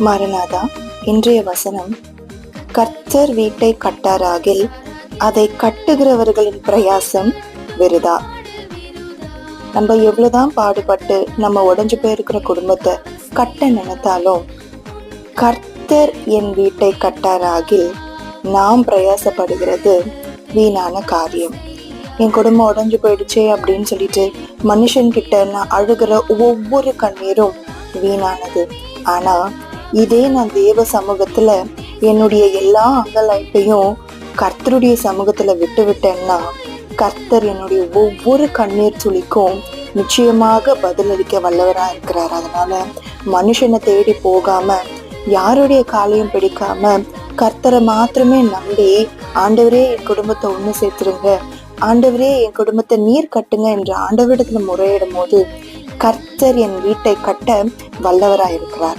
மாரநாதா, இன்றைய வசனம், கர்த்தர் வீட்டை கட்டாராகில் அதை கட்டுகிறவர்களின் பிரயாசம் விருதா. நம்ம எவ்வளவுதான் பாடுபட்டு நம்ம உடைஞ்சு போயிருக்கிற குடும்பத்தை கட்ட நினைத்தாலும், கர்த்தர் என் வீட்டை கட்டாராகில் நாம் பிரயாசப்படுகிறது வீணான காரியம். என் குடும்பம் உடைஞ்சு போயிடுச்சே அப்படின்னு சொல்லிட்டு மனுஷன்கிட்ட நான் அழுகிற ஒவ்வொரு கண்ணீரும் வீணானது. ஆனா இதே நான் தேவ சமூகத்துல என்னுடைய எல்லா அங்கலாய்ப்பையும் கர்த்தருடைய சமூகத்துல விட்டு விட்டேன்னா, கர்த்தர் என்னுடைய ஒவ்வொரு கண்ணீர் துளிக்கும் நிச்சயமாக பதிலளிக்க வல்லவரா இருக்கிறார். அதனால மனுஷனை தேடி போகாம, யாருடைய காலையும் பிடிக்காம, கர்த்தரை மாத்திரமே நம்பி, ஆண்டவரே என் குடும்பத்தை ஒண்ணு சேர்த்துருங்க, ஆண்டவரே என் குடும்பத்தை நீர் கட்டுங்க என்று ஆண்டவரிடத்துல முறையிடும் போது கர்த்தர் என் வீட்டை கட்ட வல்லவராயிருக்கிறார்.